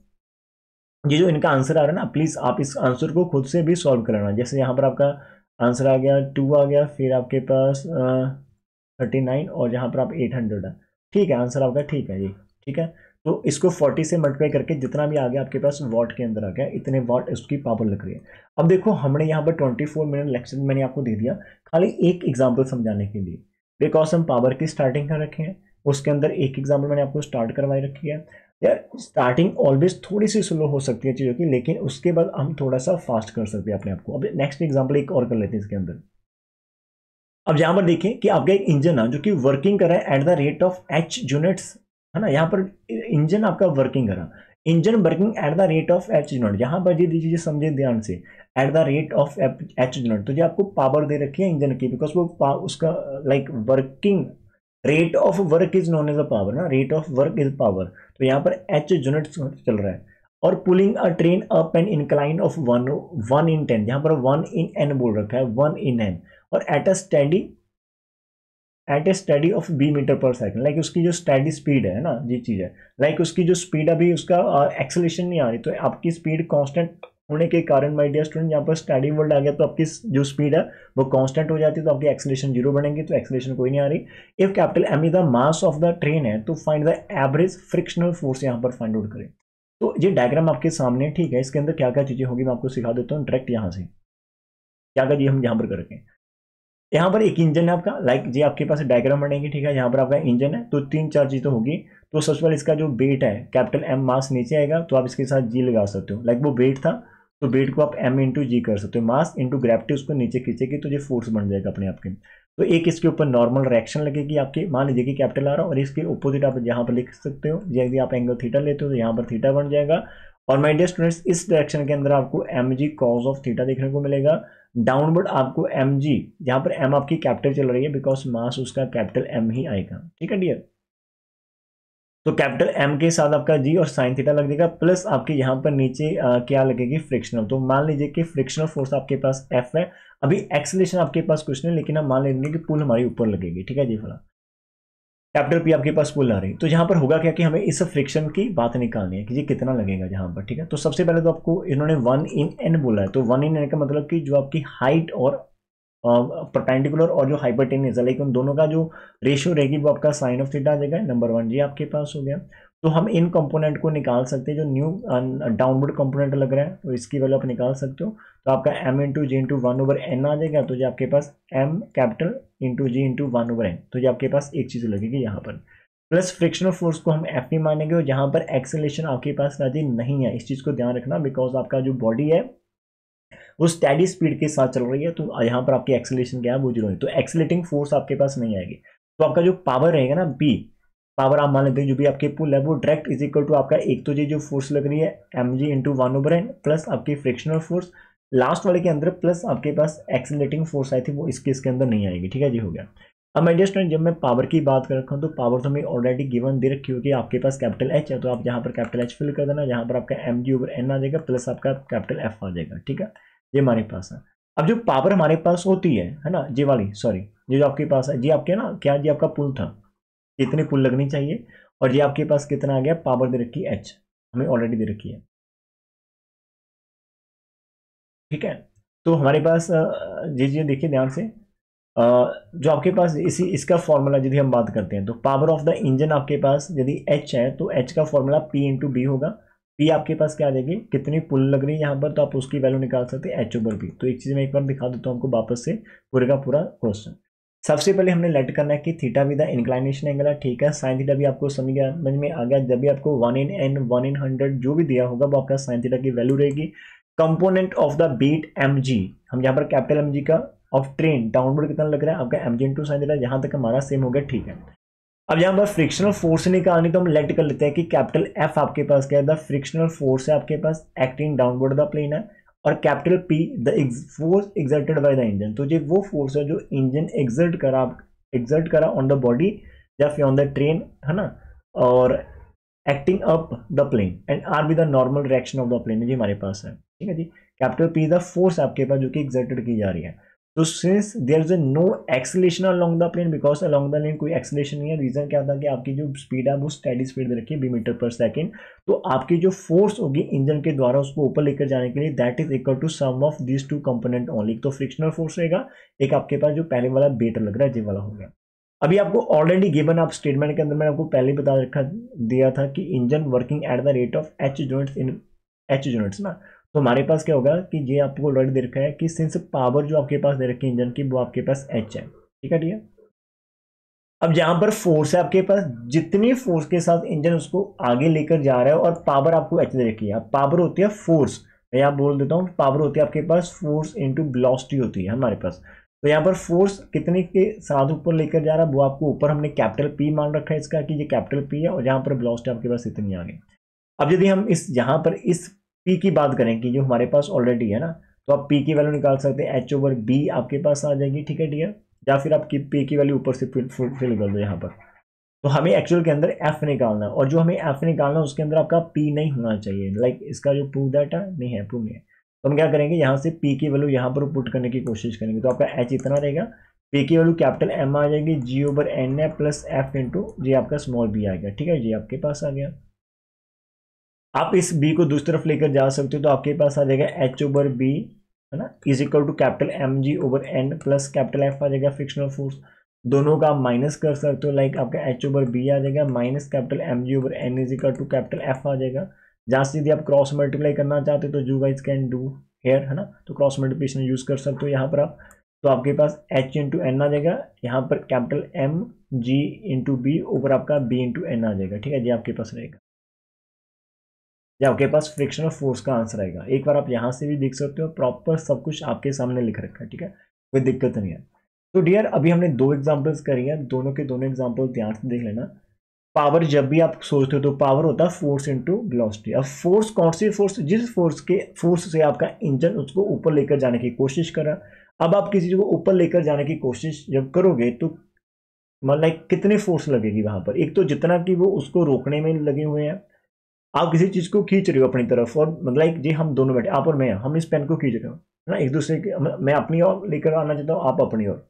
ये जो इनका आंसर आ रहा है ना, प्लीज आप इस आंसर को खुद से भी सॉल्व कर लेना। जैसे यहाँ पर आपका आंसर आ गया 2 आ गया, फिर आपके पास 39 और यहाँ पर आप 800 है, ठीक है आंसर आपका, ठीक है जी, ठीक है। तो इसको 40 से मल्टीप्लाई करके जितना भी आ गया आपके पास वॉट के अंदर आ गया, इतने वॉट उसकी पावर लग रही है। अब देखो हमने यहाँ पर 24 मिनट लेक्चर मैंने आपको दे दिया खाली एक एग्जाम्पल समझाने के लिए, बिकॉज हम पावर की स्टार्टिंग कर रखे हैं, उसके अंदर एक एग्जाम्पल मैंने आपको स्टार्ट करवाई रखी है। यार स्टार्टिंग ऑलवेज थोड़ी सी स्लो हो सकती है चीज़ों की, लेकिन उसके बाद हम थोड़ा सा फास्ट कर सकते हैं अपने आप को। अब नेक्स्ट एग्जाम्पल एक और कर लेते हैं इसके अंदर। अब यहाँ पर देखें कि आपका एक इंजन है जो कि वर्किंग कर रहा है at the rate of h units, है ना, यहाँ पर इंजन आपका वर्किंग कर रहा, engine working at the rate of h unit. यहाँ पर ये चीजें समझे ध्यान से, at the rate of h unit, तो ये आपको पावर दे रखी है इंजन की, बिकॉज वो उसका like working rate of work is known as a power ना, rate of work is power, तो यहाँ पर एच यूनिट्स चल रहा है। और pulling a train up an incline of 1/10, यहाँ पर 1/n बोल रखा है, 1/n, और at a steady of B meter per second, like उसकी जो स्टडी स्पीड है ना, ये चीज है, लाइक उसकी जो स्पीड अभी उसका एक्सेलेरेशन नहीं आ रही, तो आपकी स्पीड कांस्टेंट होने के कारण माय डियर स्टूडेंट यहाँ पर स्टडी वर्ड आ गया, तो आपकी जो स्पीड है वो कांस्टेंट हो जाती है, तो आपकी एक्सेलेरेशन जीरो बनेगी, तो एक्सेलेरेशन कोई नहीं आ रही। If capital M is the mass of the train है, तो find the average frictional force यहाँ पर फाइंड आउट करें। तो ये डायग्राम आपके सामने, ठीक है, इसके अंदर क्या क्या चीजें होगी मैं आपको सिखा देता हूँ डायरेक्ट यहाँ से, क्या क्या चीज हम यहाँ पर करेंगे। यहाँ पर एक इंजन है आपका, लाइक जी आपके पास डायग्राम बनेगी, ठीक है, यहाँ पर आपका इंजन है, तो 3-4 चीज़ तो होगी। तो सबसे पहले इसका जो वेट है कैपिटल एम, मास नीचे आएगा, तो आप इसके साथ जी लगा सकते हो, लाइक वो वेट था तो वेट को आप एम इंटू जी कर सकते हो, मास इंटू ग्रेविटी उसको नीचे खींचेगी तो ये फोर्स बन जाएगा अपने आप के। तो एक इसके ऊपर नॉर्मल रिएक्शन लगेगी आपकी, मान लीजिए कि कैपिटल आ रहा, और इसके अपोजिट आप यहाँ पर लिख सकते हो, यदि आप एंगल थीटा लेते हो तो यहाँ पर थीटा बन जाएगा। और माय डियर स्टूडेंट्स, इस डायरेक्शन के अंदर आपको m g cos of theta देखने को मिलेगा, डाउनवर्ड आपको एम जी, यहाँ पर एम आपकी कैपिटल चल रही है बिकॉज मास उसका कैपिटल एम ही आएगा, ठीक है डियर। तो कैपिटल एम के साथ आपका जी और साइन थीटा लग जाएगा, प्लस आपके यहाँ पर नीचे क्या लगेगी, फ्रिक्शनल। तो मान लीजिए कि फ्रिक्शनल फोर्स आपके पास एफ है, अभी एक्सेलेरेशन आपके पास कुछ नहीं, लेकिन हम मान लेंगे कि पुल हमारी ऊपर लगेगी, ठीक है जी। फला कैपिटल पी आपके पास पुल आ रही, तो यहाँ पर होगा क्या कि हमें इस फ्रिक्शन की बात निकालनी है कि ये कितना लगेगा जहाँ पर, ठीक है। तो सबसे पहले तो आपको इन्होंने 1/n बोला है, तो 1/n का मतलब कि जो आपकी हाइट और परपेंडिकुलर और जो हाइपोटेन्यूज है, लाइक उन दोनों का जो रेशियो रहेगी वो आपका साइन ऑफ थीटा आ जाएगा, नंबर 1 जी आपके पास हो गया। तो हम इन कंपोनेंट को निकाल सकते हैं, जो न्यू डाउनवर्ड कंपोनेंट लग रहा है तो इसकी वैल्यू आप निकाल सकते हो, तो आपका m इंटू जी इंटू 1/n आ जाएगा, तो ये आपके पास m कैपिटल इंटू जी इंटू 1/n, तो ये आपके पास एक चीज लगेगी यहाँ पर। प्लस फ्रिक्शनल फोर्स को हम एफ ही मानेंगे, और जहाँ पर एक्सेलेरेशन आपके पास राजी नहीं है, इस चीज को ध्यान रखना, बिकॉज आपका जो बॉडी है वो स्टैडी स्पीड के साथ चल रही है, तो यहाँ पर आपकी एक्सेलेरेशन क्या है वो जीरो है, तो एक्सेलेटिंग फोर्स आपके पास नहीं आएगी। तो आपका जो पावर रहेगा ना बी, पावर आप मान लेते हैं जो भी आपके पुल है वो डायरेक्ट इज इक्वल टू आपका, एक तो ये जो फोर्स लग रही है m g into 1/n plus आपकी फ्रिक्शनल फोर्स लास्ट वाले के अंदर, प्लस आपके पास एक्सेलेटिंग फोर्स आई थी वो इसके अंदर नहीं आएगी, ठीक है जी, हो गया। अब मैं जस्ट जब मैं पावर की बात कर रखा हूँ, तो पावर तो हमें ऑलरेडी गिवन दे रखी होगी, आपके पास कैपिटल एच है, तो आप यहाँ पर कैपिटल एच फिल कर देना, यहाँ पर आपका एम जी ओवर एन आ जाएगा, प्लस आपका कैपिटल एफ आ जाएगा, ठीक है, ये हमारे पास है। अब जो पावर हमारे पास होती है ना, जी वाली, सॉरी, ये जो आपके पास है जी, आपके ना क्या जी आपका पुल था, कितनी पुल लगनी चाहिए, और ये आपके पास कितना आ गया, पावर दे रखी है एच, हमें ऑलरेडी दे रखी है, ठीक है। तो हमारे पास जी देखिए ध्यान से, जो आपके पास इसी इसका फॉर्मूला यदि हम बात करते हैं, तो पावर ऑफ द इंजन आपके पास यदि एच है, तो एच का फॉर्मूला पी इंटू बी होगा, पी आपके पास क्या आ जाएगी, कितनी पुल लग रही है यहाँ पर, तो आप उसकी वैल्यू निकाल सकते हैं एच ओवर बी। तो एक चीज़ मैं एक बार दिखा देता हूँ आपको वापस से पूरे का पूरा क्वेश्चन। सबसे पहले हमने लेट करना है कि थीटा भी द इंक्लाइनेशन एंगल है, ठीक है, साइन थीटा भी आपको समझ में आ गया, जब भी आपको 1/n 1/100 जो भी दिया होगा वो आपका साइन थीटा की वैल्यू रहेगी। Component of the weight m g, हम यहाँ पर कैपिटल एम जी का ऑफ ट्रेन डाउनवर्ड कितना लग रहा है आपका m g into sine theta, जहां तक हमारा सेम हो गया, ठीक है। अब यहाँ पर फ्रिक्शनल फोर्स निकालनी, तो हम लेट कर लेते हैं कि कैपिटल एफ आपके पास क्या है, द फ्रिक्शनल फोर्स है आपके पास एक्टिंग डाउनवर्ड द प्लेन है, और capital P the force exerted by the engine, तो ये वो फोर्स है जो इंजन एक्सर्ट करा ऑन द बॉडी या फिर ऑन द ट्रेन, है ना, और acting up the plane and R be the normal reaction of the plane, जी हमारे पास है, ठीक है जी। कैपिटल पी द फोर्स आपके पास जो कि एक्सर्टेड की जा रही है, तो since there is no acceleration along the plane, because along the plane कोई एक्सेलेरेशन नहीं है, रीजन क्या था कि आपकी जो स्पीड है वो स्टेडी स्पीड दे रखी है बी मीटर पर सेकंड, तो आपकी जो फोर्स होगी इंजन के द्वारा उसको ऊपर लेकर जाने के लिए that is equal to sum of this two component only, तो फ्रिक्शनल फोर्स रहेगा, एक आपके पास जो पहले वाला बेटर लग रहा है जी वाला हो गया। अभी आपको ऑलरेडी गिवन आप स्टेटमेंट के अंदर मैंने आपको पहले बता रखा दिया था कि engine working at the rate of H units in H units ना, तो हमारे पास क्या होगा कि ये आपको ऑलरेडी दे रखा है कि सिंस पावर जो आपके पास दे रखी है इंजन की वो आपके पास एच है, ठीक है, ठीक है। अब जहां पर फोर्स है आपके पास, जितनी फोर्स के साथ इंजन उसको आगे लेकर जा रहा है, और पावर आपको एच दे रखी है, अब पावर होती है फोर्स, मैं यहाँ बोल देता हूँ, पावर होती है आपके पास फोर्स इंटू वेलोसिटी होती है हमारे पास, तो यहाँ पर फोर्स कितने के साथ ऊपर लेकर जा रहा है वो आपको ऊपर हमने कैपिटल पी मान रखा है इसका कि ये कैपिटल पी है, और यहाँ पर वेलोसिटी आपके पास इतनी आ गई। अब यदि हम इस यहाँ पर इस पी की बात करें कि जो हमारे पास ऑलरेडी है ना, तो आप पी की वैल्यू निकाल सकते हैं एच ओवर बी आपके पास आ जाएगी, ठीक है डियर। या फिर आपकी पी की वैल्यू ऊपर से फिल कर दो यहाँ पर। तो हमें एक्चुअल के अंदर एफ निकालना है, और जो हमें एफ निकालना है उसके अंदर आपका पी नहीं होना चाहिए। लाइक इसका जो प्रूव डाटा नहीं है, प्रूव नहीं है, तो हम क्या करेंगे, यहाँ से पी की वैल्यू यहाँ पर पुट करने की कोशिश करेंगे। तो आपका एच इतना रहेगा, पी की वैल्यू कैपिटल एम आ जाएगी, जी ओवर एन है प्लस एफ इंटू जी आपका स्मॉल बी आएगा। ठीक है, जी आपके पास आ गया। आप इस बी को दूसरी तरफ लेकर जा सकते हो, तो आपके पास आ जाएगा एच ओवर बी, है ना, is equal to capital M G over N plus capital F आ जाएगा फ्रिक्शनल फोर्स। दोनों का आप माइनस कर सकते हो, लाइक आपका एच ओवर बी आ जाएगा minus capital M G over N is equal to capital F आ जाएगा। जहाँ से यदि आप क्रॉस मल्टीप्लाई करना चाहते हो तो you guys can do here, है ना, तो क्रॉस मल्टीप्लिकेशन यूज कर सकते हो यहाँ पर आप। तो आपके पास एच इंटू एन आ जाएगा, यहाँ पर capital M g into b over आपका बी इंटू एन आ जाएगा। ठीक है, ये आपके पास रहेगा, या आपके पास फ्रिक्शनल फोर्स का आंसर आएगा। एक बार आप यहाँ से भी देख सकते हो, प्रॉपर सब कुछ आपके सामने लिख रखा है। ठीक है, कोई दिक्कत नहीं है। तो डियर अभी हमने दो एग्जांपल्स करी हैं, दोनों के दोनों एग्जांपल ध्यान से देख लेना। पावर जब भी आप सोचते हो तो पावर होता है फोर्स इनटू वेलोसिटी। अब फोर्स कौन सी फोर्स, जिस फोर्स से आपका इंजन उसको ऊपर लेकर जाने की कोशिश कर रहा है। अब आप किसी चीज को ऊपर लेकर जाने की कोशिश जब करोगे तो मतलब कितने फोर्स लगेगी वहां पर। एक तो जितना कि वो उसको रोकने में लगे हुए हैं, आप किसी चीज को खींच रहे हो अपनी तरफ, और मतलब जी हम दोनों बैठे, आप और मैं, हम इस पेन को खींच रहे हो ना एक दूसरे के, मैं अपनी ओर लेकर आना चाहता हूँ, आप अपनी ओर।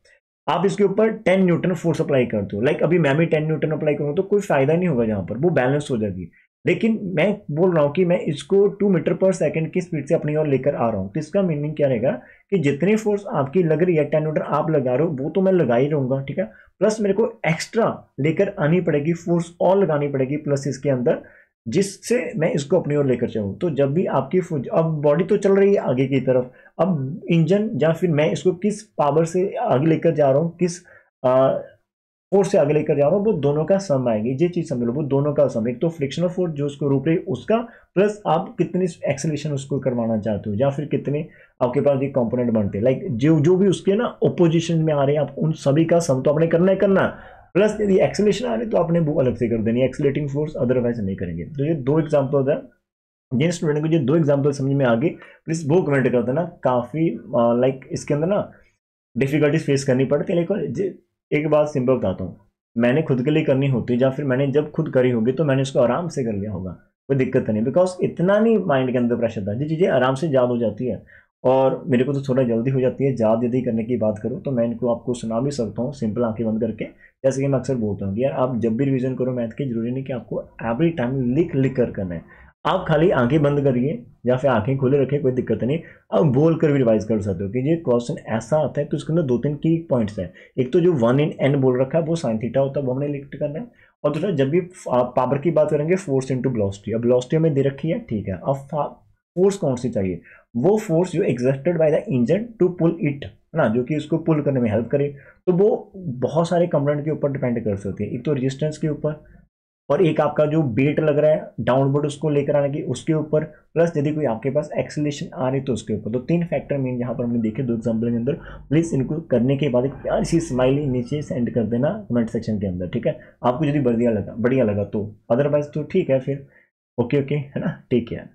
आप इसके ऊपर 10 न्यूटन फोर्स अप्लाई करते हो, लाइक अभी मैं भी 10 न्यूटन अप्लाई करूँ तो कोई फायदा नहीं होगा, जहां पर वो बैलेंस हो जाएगी। लेकिन मैं बोल रहा हूँ कि मैं इसको 2 मीटर पर सेकंड की स्पीड से अपनी ओर लेकर आ रहा हूँ, तो इसका मीनिंग क्या रहेगा कि जितनी फोर्स आपकी लग रही है 10 न्यूटन आप लगा रहे हो, वो तो मैं लगा ही रहूंगा। ठीक है, प्लस मेरे को एक्स्ट्रा लेकर आनी पड़ेगी, फोर्स और लगानी पड़ेगी प्लस इसके अंदर, जिससे मैं इसको अपनी ओर लेकर चलूँ। तो जब भी आपकी अब बॉडी तो चल रही है आगे की तरफ, अब इंजन या फिर मैं इसको किस पावर से आगे लेकर जा रहा हूँ, किस फोर्स से आगे लेकर जा रहा हूँ, वो दोनों का सम आएगी। ये चीज समझ लो, वो दोनों का सम, एक तो फ्रिक्शनल फोर्स जो उसको रोक रही उसका, प्लस आप कितनी एक्सेलरेशन उसको करवाना चाहते हो, या फिर कितने आपके पास ये कंपोनेंट बनते हैं, लाइक जो जो भी उसके ना ओपोजिशन में आ रहे हैं, आप उन सभी का सम तो आपने करना है करना, प्लस यदि एक्सेलरेशन आ रही तो आपने वो अलग से कर देनी है, एक्सेलरेटिंग फोर्स, अदरवाइज नहीं करेंगे। तो ये दो एग्जाम्पल है, जिन स्टूडेंट को ये दो एग्जाम्पल समझ में आ गई प्लीज वो कमेंट कर देना। काफी लाइक इसके अंदर ना डिफिकल्टीज फेस करनी पड़ती है, लेकिन एक बात सिंपल बताता हूँ, मैंने खुद के लिए करनी होती है, या फिर मैंने जब खुद करी होगी तो मैंने इसको आराम से कर लिया होगा, कोई दिक्कत नहीं, बिकॉज इतना नहीं माइंड के अंदर प्रेशर था, जी चीज़ें आराम से याद हो जाती है। और मेरे को तो थोड़ा जल्दी हो जाती है, याद यदि करने की बात करूँ तो मैं इनको आपको सुना भी सकता हूँ सिंपल आंखें बंद करके। जैसे कि मैं अक्सर बोलता हूँ कि यार आप जब भी रिवीजन करो मैथ की, जरूरी नहीं कि आपको एवरी टाइम लिख लिख कर करना है, आप खाली आंखें बंद करिए या फिर आंखें खोले रखें, कोई दिक्कत नहीं। अब बोल कर भी रिवाइज कर सकते हो कि ये क्वेश्चन ऐसा आता है तो इसके अंदर दो तीन की पॉइंट्स है। एक तो जो 1 in n बोल रखा है वो साइन थीटा होता है, वो हमने लिख करना है। और दूसरा जब भी पावर की बात करेंगे फोर्स इंटू वेलोसिटी, अब वेलोसिटी हमें दे रखी है, ठीक है, अब फोर्स कौन सी चाहिए, वो फोर्स जो exerted by the engine to pull it, है ना, जो कि उसको पुल करने में हेल्प करे। तो वो बहुत सारे कंपोनेंट के ऊपर डिपेंड कर सकती है, एक तो रेजिस्टेंस के ऊपर, और एक आपका जो वेट लग रहा है डाउनवर्ड उसको लेकर आने की उसके ऊपर, प्लस यदि कोई आपके पास एक्सेलरेशन आ रही तो उसके ऊपर। तो तीन फैक्टर मेन यहाँ पर हमने देखे दो एग्जाम्पल के अंदर। प्लीज इनको करने के बाद एक प्यार सी स्माइली नीचे सेंड कर देना कमेंट सेक्शन के अंदर, ठीक है, आपको यदि बढ़िया लगा तो, अदरवाइज तो ठीक है फिर, ओके ओके, है ना, टेक केयर।